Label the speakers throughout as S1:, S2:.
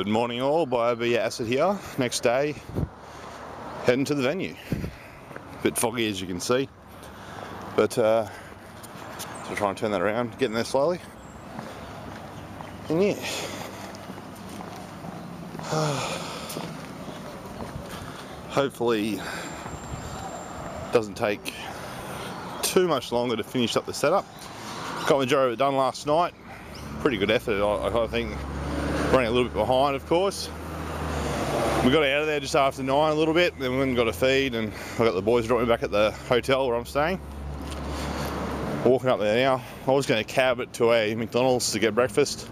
S1: Good morning all, Biobe Acid here. Next day, heading to the venue. Bit foggy as you can see, but so try and turn that around, getting there slowly. And yeah, hopefully doesn't take too much longer to finish up the setup. Got the majority of it done last night. Pretty good effort, I think. Running a little bit behind, of course. We got out of there just after 9 a little bit, then we went and got a feed, and I got the boys dropping me back at the hotel where I'm staying. Walking up there now. I was going to cab it to a McDonald's to get breakfast,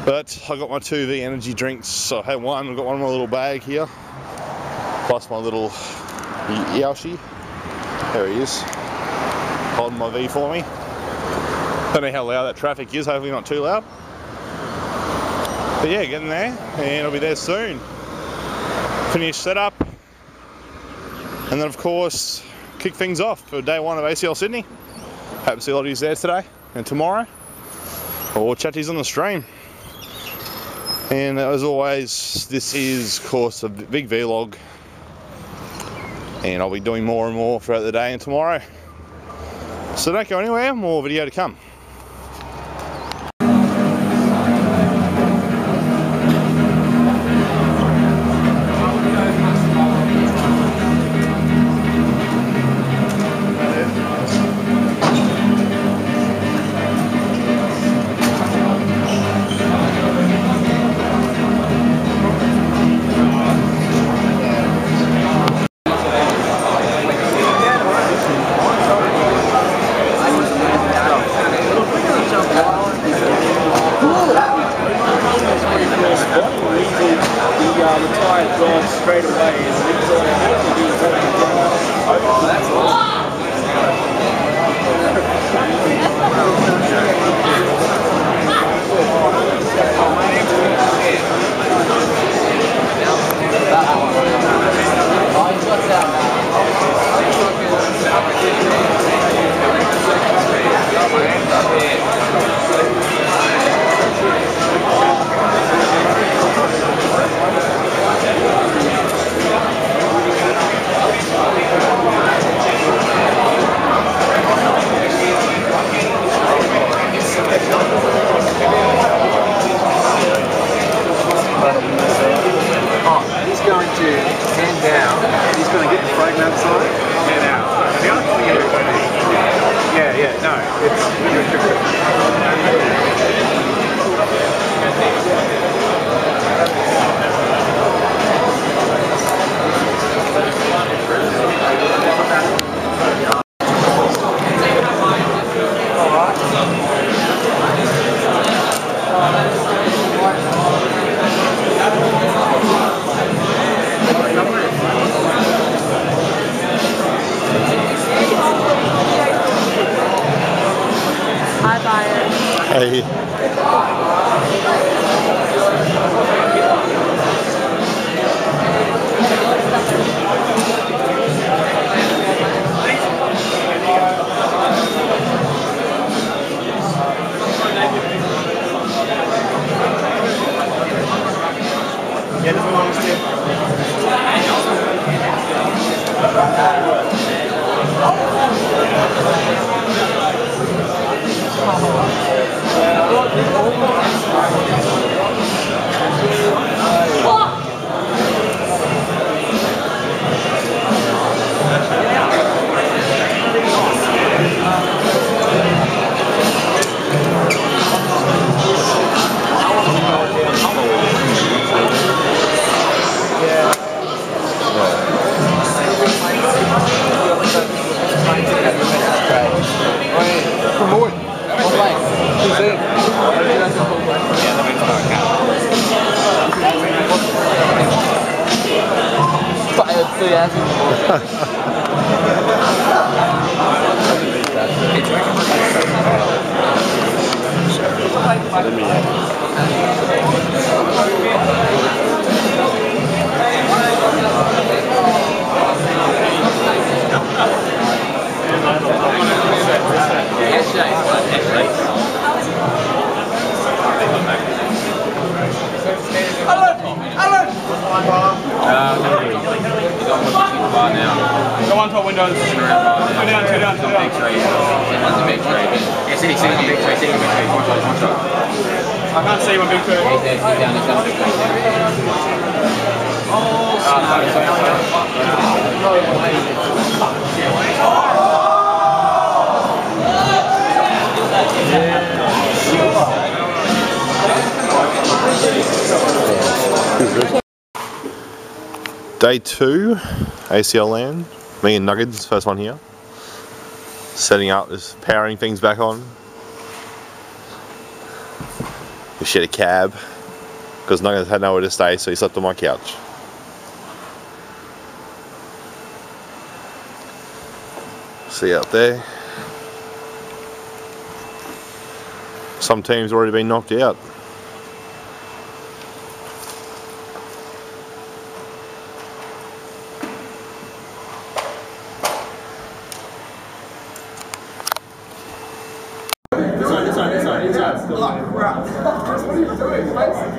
S1: but I got my 2V energy drinks. So I had one, I've got one in my little bag here, plus my little Yoshi. There he is, holding my V for me. Don't know how loud that traffic is, hopefully not too loud. But yeah, getting there, and I'll be there soon. Finish setup, and then of course kick things off for day 1 of ACL Sydney. Hope to see a lot of you there today and tomorrow, or chatties on the stream. And as always, this is of course a big vlog, and I'll be doing more and more throughout the day and tomorrow. So don't go anywhere, more video to come.
S2: Straight away he's going to hand down, he's going to get the frame outside. Yeah, no,
S1: Hey.
S2: Yeah, there's a long step.
S3: windows. Two down. Big tree. One's a big tree. Yeah, Sydney, big tree. One shot. I can't see one big tree. He's down a big tree.
S1: Day 2, ACL LAN. Me and Nuggets, first one here. Setting up, just powering things back on. We shared a cab because Nuggets had nowhere to stay, so he slept on my couch. See out there. Some teams already been knocked out.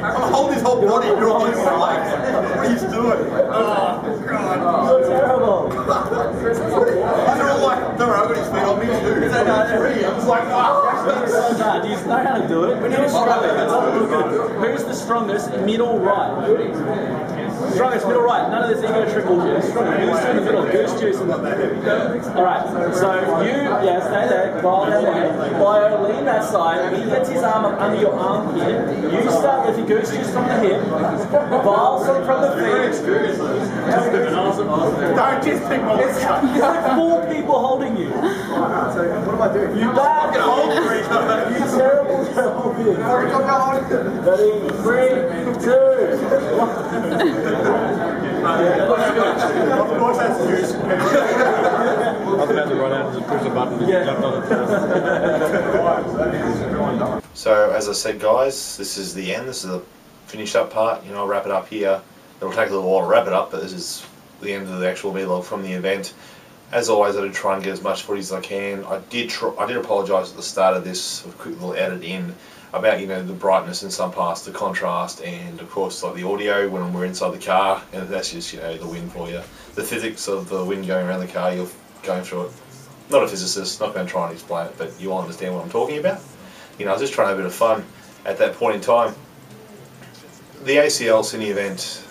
S4: I'm holding his whole body, you're on his legs. What are you doing? Oh, God. So terrible. They're all like, don't worry, I've got his feet on me too. Is that not free? I was like,
S5: so bad. Do you know how to do it? When you're struggling, who's the strongest? Middle right. Strongest middle right. None of this ego triple juice. Who's in the middle? Goose juice in the middle. Alright, so you, stay there. Go down there. Bio, lean that side. He gets his arm up under your arm here. You start with your goose juice from the hip. Ball from the feet.
S4: don't just pick one.
S5: There's like 4 people holding you.
S4: So what am I doing?
S5: You bad hold for each other. You terrible being. Ready? 3, 2, 1.
S4: Of course that's juice.
S3: I was about to run out and push the button and jumped on it.
S1: So as I said, guys, this is the end. This is the finished up part. I'll wrap it up here. It'll take a little while to wrap it up, but this is the end of the actual vlog from the event. As always, I did try and get as much footage as I can. I did apologise at the start of this, a quick little edit in, about the brightness in some parts, the contrast, and of course like the audio when we're inside the car, and that's just the wind for you. The physics of the wind going around the car, you're going through it. Not a physicist, not going to try and explain it, but you'll understand what I'm talking about. I was just trying to have a bit of fun at that point in time. The ACL Sydney event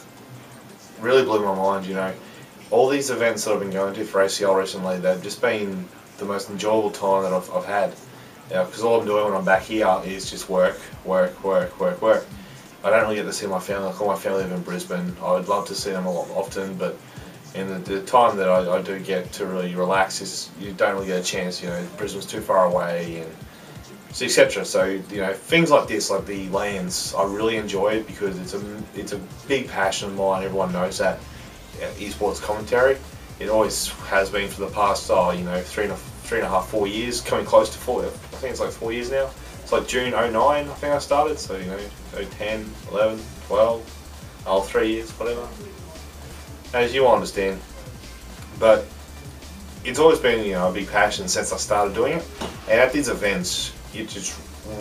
S1: really blew my mind. All these events that I've been going to for ACL recently, they've just been the most enjoyable time that I've had. Because all I'm doing when I'm back here is just work. I don't really get to see my family. Like all my family live in Brisbane. I would love to see them a lot often, but in the time that I do get to really relax, you don't really get a chance. Brisbane's too far away, and etc. So things like this, like the LANs, I really enjoy it because it's a big passion of mine. Everyone knows that. Esports commentary, it always has been for the past 3.5, 4 years, coming close to 4. I think it's like 4 years now. It's like June 09 I think I started, so 10, 11, 12, 3 years, whatever, as you all understand. But it's always been a big passion since I started doing it, and at these events it just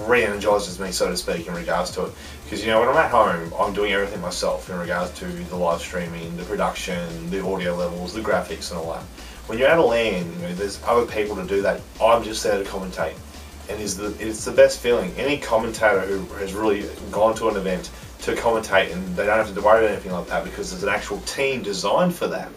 S1: re-energizes me, so to speak, in regards to it. Because when I'm at home, I'm doing everything myself in regards to the live streaming, the production, the audio levels, the graphics and all that. When you're at a LAN, there's other people to do that. I'm just there to commentate, and it's the best feeling. Any commentator who has really gone to an event to commentate, and they don't have to worry about anything like that because there's an actual team designed for that.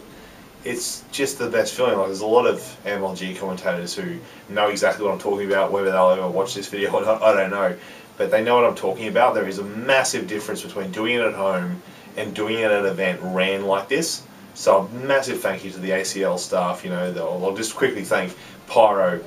S1: It's just the best feeling. Like, there's a lot of MLG commentators who know exactly what I'm talking about. Whether they'll ever watch this video or not, I don't know. But they know what I'm talking about. There is a massive difference between doing it at home and doing it at an event ran like this. So a massive thank you to the ACL staff. I'll just quickly thank Pyro,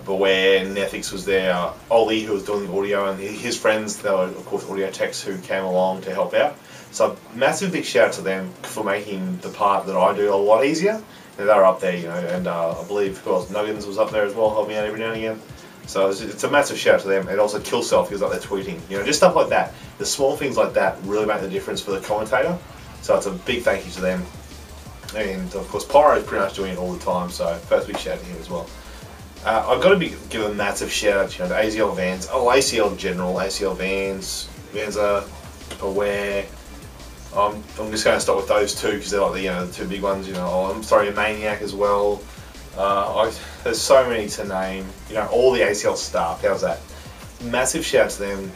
S1: Beware, Nethics was there, Ollie who was doing the audio, and his friends. They were of course audio techs who came along to help out. So massive big shout out to them for making the part that I do a lot easier. And they're up there, and I believe who else? Nuggins was up there as well, helping out every now and again. So it's a massive shout out to them, and also Killself, he was up there tweeting. Just stuff like that. The small things like that really make the difference for the commentator. So it's a big thank you to them. And of course Pyro is pretty much doing it all the time, so first big shout out to him as well. I've got to give a massive shout out to ACL Vans, ACL in general, ACL Vans, Vanza, Beware. I'm just going to start with those two because they're like the two big ones. I'm sorry, Maniac as well.
S6: There's so many to name. You know, all the ACL staff. How's that? Massive shout to them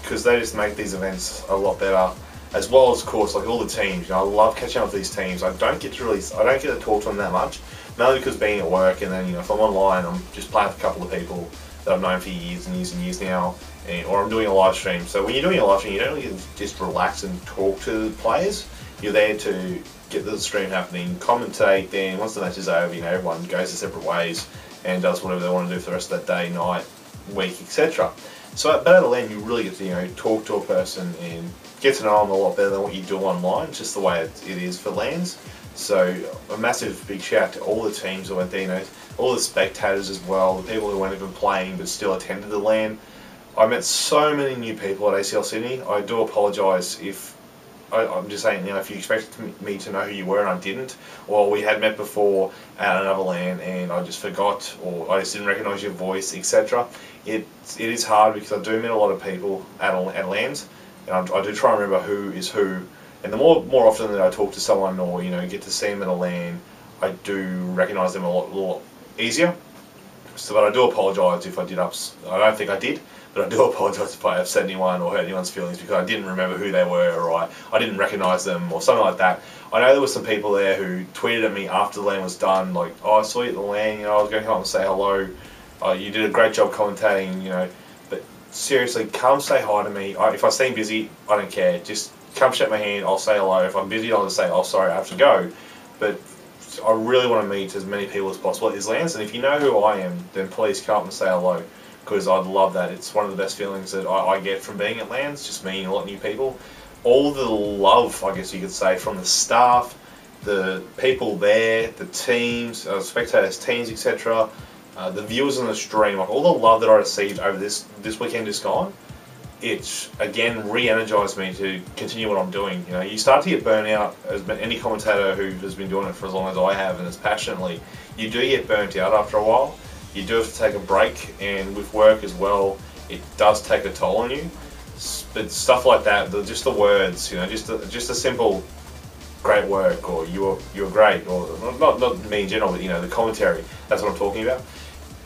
S6: because they just make these events a lot better. As well as, of course, like all the teams. You know, I love catching up with these teams. I don't get to talk to them that much, mainly because being at work, and then if I'm online, I'm just playing with a couple of people that I've known for years and years and years now, or I'm doing a live stream. So when you're doing a live stream, you don't really just relax and talk to the players. You're there to get the stream happening, commentate. Then once the match is over, everyone goes their separate ways and does whatever they want to do for the rest of that day, night, week, etc. So at the LAN, you really get to talk to a person and get to know them a lot better than what you do online, just the way it is for LANs. So a massive big shout out to all the teams that went there, all the spectators as well, the people who weren't even playing but still attended the LAN. I met so many new people at ACL Sydney. I do apologise if, I'm just saying, if you expected me to know who you were and I didn't, or we had met before at another LAN and I just forgot, or I just didn't recognise your voice, etc. It is hard because I do meet a lot of people at LANs, and I do try and remember who is who. And the more often that I talk to someone or get to see them at a LAN, I do recognise them a lot easier. So, but I do apologise if I did I don't think I did, but I do apologise if I upset anyone or hurt anyone's feelings because I didn't remember who they were, or I didn't recognise them or something like that. I know there were some people there who tweeted at me after the LAN was done, like, "Oh, I saw you at the LAN. I was going to come up and say hello. You did a great job commentating, But seriously, come say hi to me. If I seem busy, I don't care. Just come shake my hand. I'll say hello. If I'm busy, I'll just say, "Oh, sorry, I have to go." But I really want to meet as many people as possible at these LANs, and if you know who I am, then please come up and say hello, because I'd love that. It's one of the best feelings that I get from being at LANs, just meeting a lot of new people. All the love, I guess you could say, from the staff, the people there, the teams, spectators, teams, etc., the viewers on the stream, like all the love that I received over this weekend just gone, it's again re-energised me to continue what I'm doing. You start to get burnt out, as any commentator who has been doing it for as long as I have and as passionately, you do get burnt out after a while. You do have to take a break, and with work as well, it does take a toll on you. But stuff like that, just the words, just a simple great work, or you're great, or not me in general, but the commentary, that's what I'm talking about.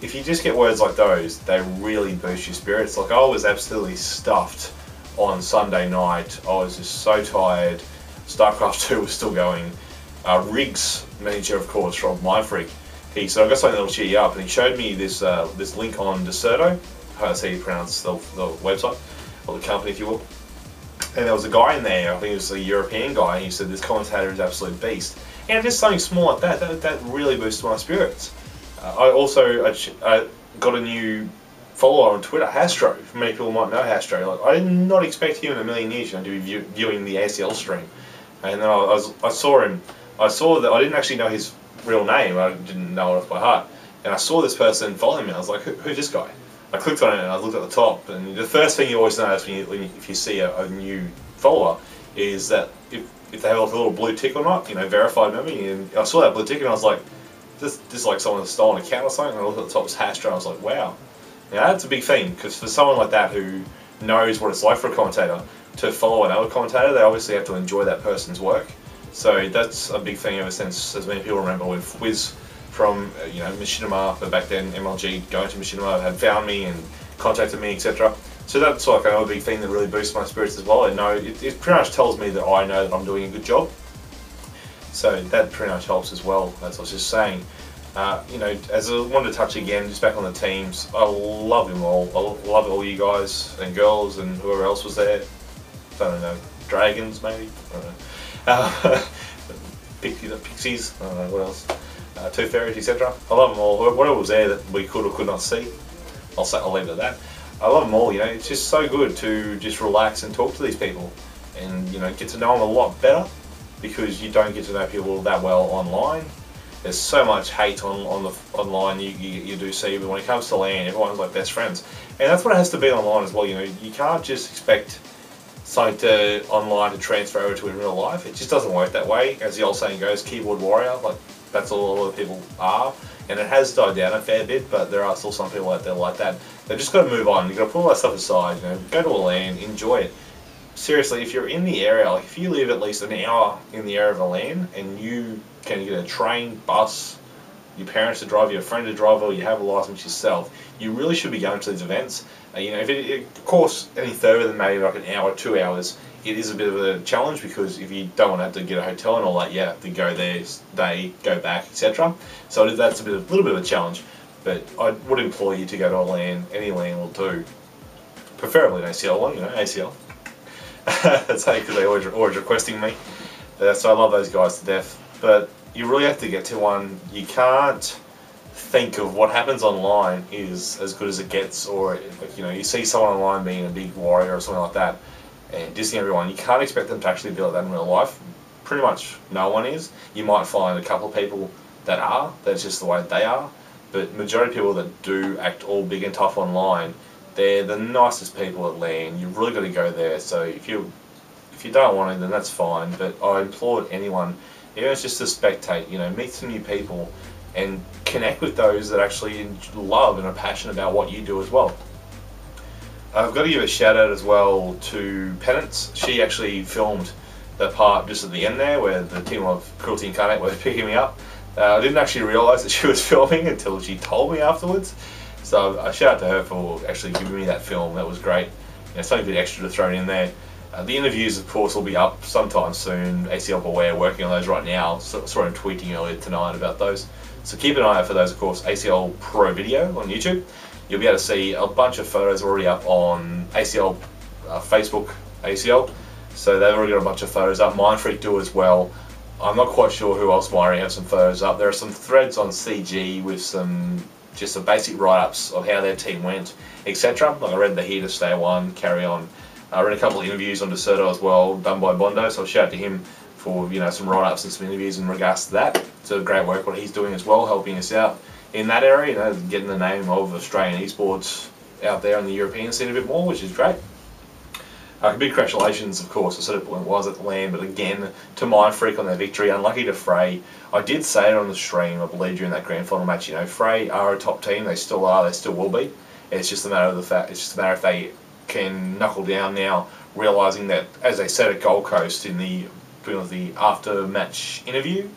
S6: If you just get words like those, they really boost your spirits. Like, I was absolutely stuffed on Sunday night. I was just so tired. StarCraft 2 was still going. Riggs, manager of course from MindFreak, he said, "I've got something that'll cheer you up," and he showed me this link on Deserto, how you pronounce the website, or the company if you will. And there was a guy in there, I think it was a European guy, and he said this commentator is absolute beast. And just something small like that really boosted my spirits. I also got a new follower on Twitter, Hastro. Many people might know Hastro. Like, I did not expect him in a million years to be viewing the ACL stream. And then I saw him. I saw that I didn't actually know his real name. I didn't know it off by heart. And I saw this person following me. I was like, who's this guy? I clicked on it and I looked at the top. And the first thing you always notice if you see a new follower is that if they have like a little blue tick or not, verified me. And I saw that blue tick and I was like, this like someone's stolen an account or something. And I looked at the top, it's Hastro. I was like, wow. That's a big thing, because for someone like that who knows what it's like for a commentator to follow another commentator, they obviously have to enjoy that person's work. So that's a big thing ever since, as many people remember, with Wiz from Machinima, but back then MLG going to Machinima had found me and contacted me, etc. So that's like another big thing that really boosts my spirits as well. I know it pretty much tells me that I know that I'm doing a good job. So that pretty much helps as well, as I was just saying. As I wanted to touch again, just back on the teams, I love them all. I love all you guys and girls and whoever else was there. I don't know, dragons maybe? I don't know. Pixies, I don't know, what else? Tooth Fairies, etc. I love them all. Whatever was there that we could or could not see, I'll leave it at that. I love them all, it's just so good to just relax and talk to these people and, get to know them a lot better, because you don't get to know people that well online. There's so much hate online you do see, but when it comes to LAN, everyone's like best friends. And that's what it has to be online as well, you can't just expect something online to transfer over to in real life. It just doesn't work that way. As the old saying goes, keyboard warrior, like that's all a lot of people are. And it has died down a fair bit, but there are still some people out there like that. They've just got to move on. You've got to put all that stuff aside, go to a LAN, enjoy it. Seriously, if you're in the area, like if you live at least an hour in the area of a LAN and you can get a train, bus, your parents to drive, your friend to drive, or you have a license yourself, you really should be going to these events. You know, if of course, any further than maybe like an hour, 2 hours, it is a bit of a challenge, because if you don't want to have to get a hotel and all that, you have to go there, stay, go back, etc. So that's a little bit of a challenge. But I would implore you to go to a LAN. Any LAN will do. Preferably an ACL one, you know, ACL. That's how, because they're always requesting me. So I love those guys to death. But you really have to get to one. You can't think of what happens online is as good as it gets, or like, you know, you see someone online being a big warrior or something like that and dissing everyone. You can't expect them to actually be like that in real life. Pretty much no one is. You might find a couple of people that are. That's just the way they are. But majority of people that do act all big and tough online, they're the nicest people at LAN. You've really got to go there. So if you don't want to, then that's fine. But I implore anyone, even if it's just to spectate, you know, meet some new people and connect with those that actually love and are passionate about what you do as well. I've got to give a shout out as well to Penance. She actually filmed the part just at the end there where the team of Cruelty Incarnate were picking me up. I didn't actually realise that she was filming until she told me afterwards. So I shout out to her for actually giving me that film. That was great. You know, something a bit extra to throw in there. The interviews, of course, will be up sometime soon. ACL Aware working on those right now. So, saw him tweeting earlier tonight about those. So keep an eye out for those, of course. ACL Pro video on YouTube. You'll be able to see a bunch of photos already up on ACL Facebook ACL. So they've already got a bunch of photos up. Mindfreak do as well. I'm not quite sure who else might already have some photos up. There are some threads on CG with some basic write-ups of how their team went, etc. Like I read the Here to Stay one, Carry On. I read a couple of interviews on Deserto as well, done by Bondo. So I'll shout out to him for, you know, some write-ups and some interviews in regards to that. So great work what he's doing as well, helping us out in that area. You know, getting the name of Australian esports out there in the European scene a bit more, which is great. Big congratulations, of course, I said it was at the LAN, but again, to Mindfreak on their victory. Unlucky to Frey. I did say it on the stream, I believe, during that grand final match. You know, Frey are a top team. They still are. They still will be. It's just a matter of the fact. It's just a matter if they can knuckle down now, realising that, as they said at Gold Coast in the after-match interview,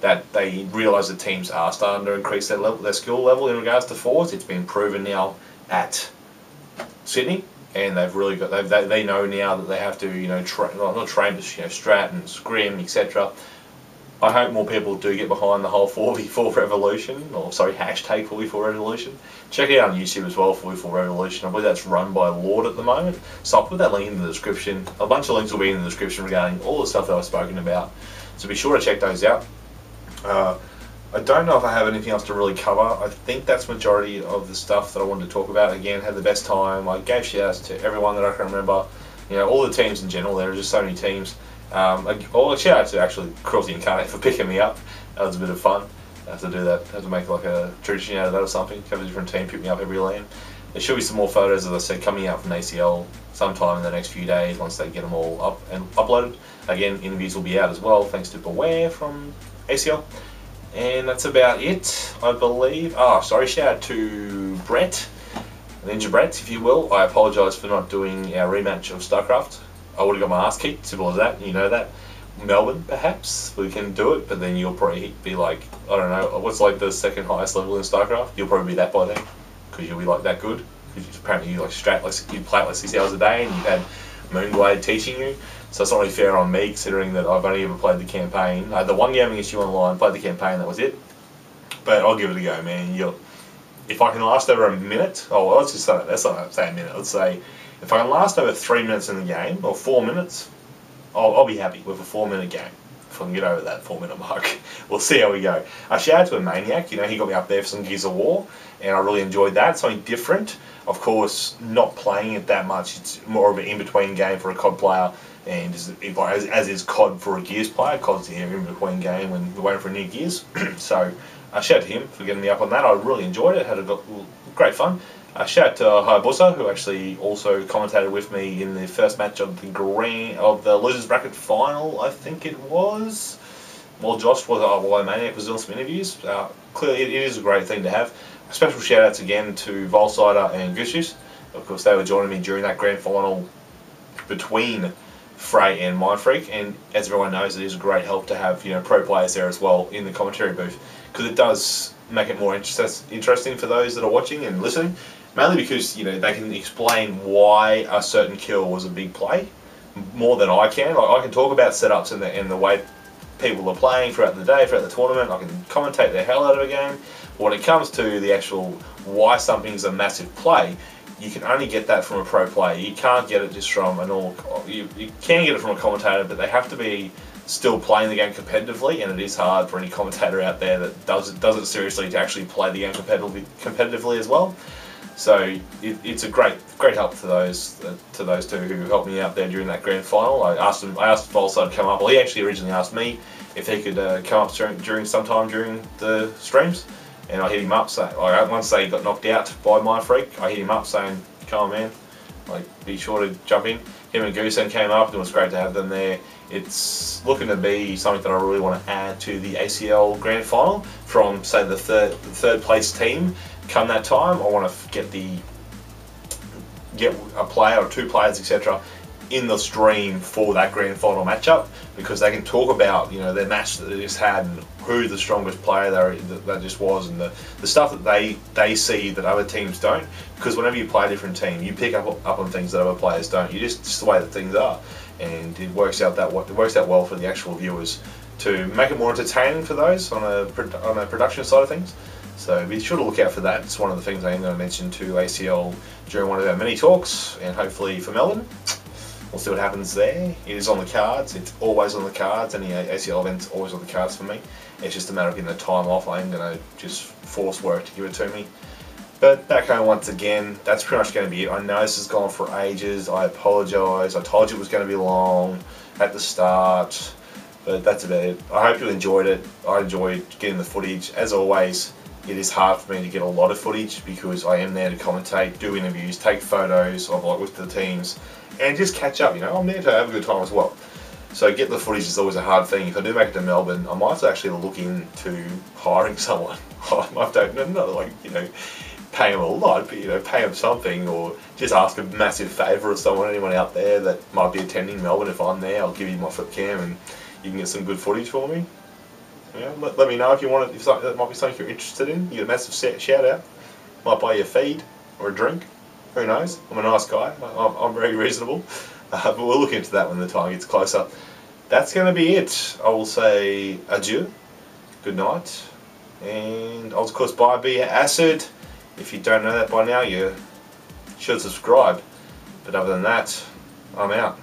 S6: that they realise that teams are starting to increase their skill level in regards to forwards. It's been proven now at Sydney. And they've really got, they know now that they have to, you know, not train, but, you know, strat and scrim, etc. I hope more people do get behind the whole 4v4 revolution, or sorry, hashtag 4v4 revolution. Check it out on YouTube as well, 4v4 revolution. I believe that's run by Lord at the moment. So I'll put that link in the description. A bunch of links will be in the description regarding all the stuff that I've spoken about. So be sure to check those out. I don't know if I have anything else to really cover. I think that's majority of the stuff that I wanted to talk about. Again, had the best time. I gave shout outs to everyone that I can remember. You know, all the teams in general. There are just so many teams. All shout out to actually Cruelty Incarnate for picking me up. That was a bit of fun. I have to do that. I have to make like a tradition out of that or something. Have a different team pick me up every LAN. There should be some more photos, as I said, coming out from ACL sometime in the next few days once they get them all up and uploaded. Again, interviews will be out as well, thanks to Beware from ACL. And that's about it, I believe. Sorry, shout out to Brett, Ninja Brett, if you will. I apologise for not doing our rematch of StarCraft. I would have got my ass kicked, simple as that, you know that. Melbourne, perhaps, we can do it, but then you'll probably be like, I don't know, what's like the second highest level in StarCraft? You'll probably be that by then, because you'll be like that good. Because apparently you like you play it like 6 hours a day, and you've had Moonblade teaching you. So it's not really fair on me, considering that I've only ever played the campaign. The one game against you online, played the campaign, that was it. But I'll give it a go, man. If I can last over a minute, let's just say a minute. Let's say if I can last over 3 minutes in the game, or 4 minutes, I'll be happy with a 4-minute game. If I can get over that 4-minute mark, we'll see how we go. Shout out to a Maniac. You know, he got me up there for some Gears of War, and I really enjoyed that. Something different. Of course, not playing it that much. It's more of an in-between game for a COD player. And as is COD for a Gears player, COD's the in-between game when you're waiting for new Gears. So, shout out to him for getting me up on that. I really enjoyed it, had great fun. Shout out to Hayabusa, who actually also commentated with me in the first match of the Losers Bracket final, I think it was. While Josh while Maniac was doing some interviews. Clearly, it is a great thing to have. Special shout outs again to Volsider and Goose Juice. Of course, they were joining me during that grand final between Frey and Mindfreak, and as everyone knows, it is a great help to have pro players there as well in the commentary booth, because it does make it more interesting for those that are watching and listening. Mainly because they can explain why a certain kill was a big play more than I can. Like, I can talk about setups and the way people are playing throughout the day, throughout the tournament. I can commentate the hell out of a game. But when it comes to the actual why something's a massive play, you can only get that from a pro player. You can't get it just from a normal. You can get it from a commentator, but they have to be still playing the game competitively, and it is hard for any commentator out there that does it seriously to actually play the game competitively as well. So it's a great help to those two who helped me out there during that grand final. I asked Volso to come up. Well, he actually originally asked me if he could come up during sometime during the streams, and I hit him up. So once they got knocked out by Mindfreak, I hit him up saying, "Come on, man, be sure to jump in." Him and Goosen came up, and it was great to have them there. It's looking to be something that I really want to add to the ACL grand final from, say, the third place team. Come that time, I want to get a player or two players, etc., in the stream for that grand final matchup, because they can talk about their match that they just had and who the strongest player that just was, and the stuff that they see that other teams don't. Because whenever you play a different team, you pick up on things that other players don't. You just the way that things are, and it works out well for the actual viewers to make it more entertaining for those on a production side of things. So be sure to look out for that. It's one of the things I am going to mention to ACL during one of our mini talks, and hopefully for Melbourne. We'll see what happens there. It is on the cards. It's always on the cards. Any ACL event's always on the cards for me. It's just a matter of getting the time off. I am going to just force work to give it to me. But back home once again, that's pretty much going to be it. I know this has gone for ages. I apologise. I told you it was going to be long at the start. But that's about it. I hope you enjoyed it. I enjoyed getting the footage. As always, it is hard for me to get a lot of footage because I am there to commentate, do interviews, take photos of with the teams, and just catch up. I'm there to have a good time as well. So getting the footage is always a hard thing. If I do make it to Melbourne, I might actually look into hiring someone. I might not pay them a lot, but pay them something, or just ask a massive favour of someone, anyone out there that might be attending Melbourne. If I'm there, I'll give you my flip cam and you can get some good footage for me. Let me know if you want it, if that might be something you're interested in. You get a massive shout out. Might buy you a feed or a drink. Who knows? I'm a nice guy. I'm very reasonable. But we'll look into that when the time gets closer. That's going to be it. I will say adieu. Good night. And of course, be Acid. If you don't know that by now, you should subscribe. But other than that, I'm out.